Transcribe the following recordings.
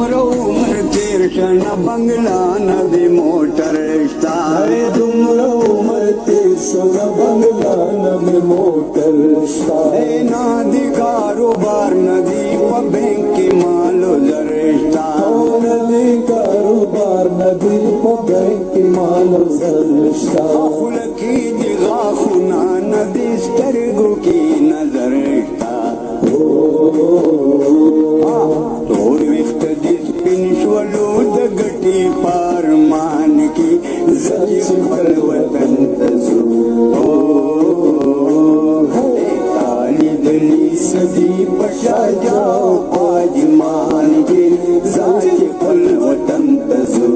دومره عمر تیر شنه بنګلا نه د موټر شته دومره عمر تیر شنه بنګلا نه د موټر شته نه د کاروبار نه دی په بینک کې مال و زر شته نه د کاروبار نه دی په بینک کې مال و زر شته خوله کې د غاښونه نه د سترګو کې نظر شته تور ویښته د سپین شولو د ګټې په ارمان کې زه چې خپل وطن ته ځو تا لیدلي څه دي په شاهجاه او په اجمان کې زه چې خپل وطن ته ځو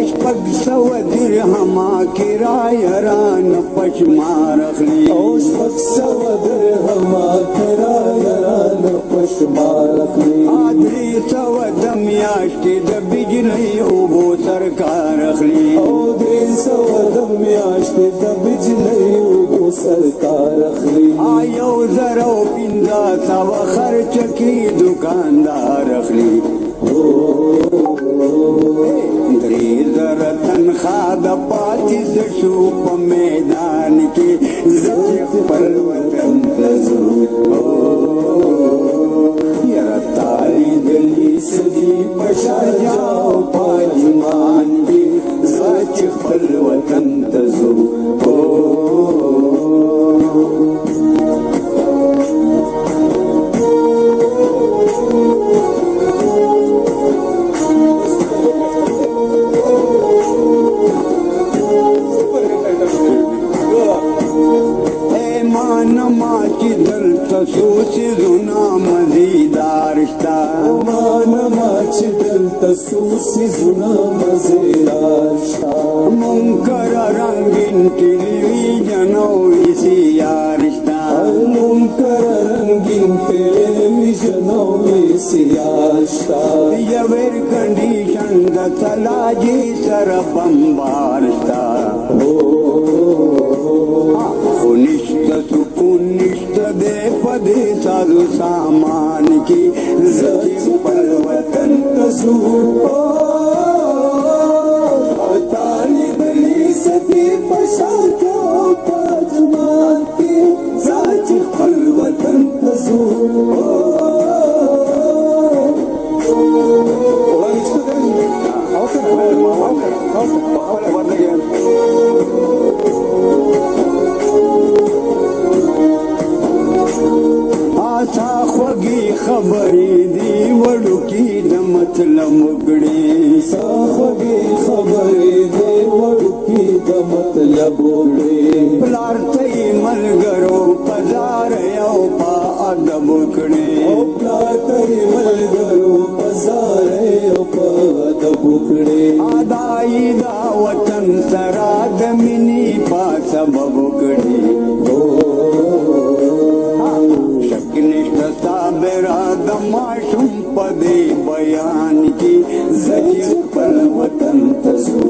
شپږ سوه درهمه کرایه رانه پشمار اخلي شپږ سوه درهمه کرایه رانه پشمار اخلي درې سوه د میاشتې د بجلۍ اوبو سرکار اخلي درې سوه د میاشتې د بجلۍ اوبو سرکار اخلي یو زر او پنځه سوه خرچه کې دوکاندار اخلي درې زره تنخوا د پاتې شو په میدان کې زه چې خپل وطن ته ځو یاره تا لیدلي څه دي په شاهجاه او په اجمان کې زه چې خپل وطن ته ځو سوسیزونه مزیدار شته مانما چې دلته سوسیزونه مزیدار شته منکر رنګین ټلویزیون او وی سی آر شته منکر رنګین ټلویزیون او وی سی آر شته یو ایر کنډیشن د ثلاجې سره بمبار شته خو نشته سکون نشته دی په دې سازو سامان کې زه چې خپل وطن ته ځو تا لیدلي څه دي په شاهجاه او په اجمان کې زه چې خپل وطن ته ځو خبرې دي وړوکي د مطلب وګړي خوږې خبرې دي وړوکي د مطلب وګړي پلار ته یې ملګرو په زار یو په ادب وکړي پلار ته یې ملګرو په زار یو په ادب وکړي ادایي دا وطن سره د مینې په سبب وکړي شک نشته صابره د ماشوم په دې بیان کې زه چې خپل وطن ته ځو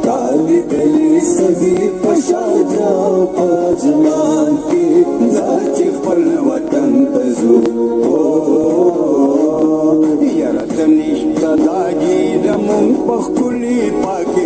تا لیدلي څه دي په شاهجاه او په اجمان کې زه چې خپل وطن ته ځو یاره ته نشته دا جي زمونږ په ښکلي پاکستان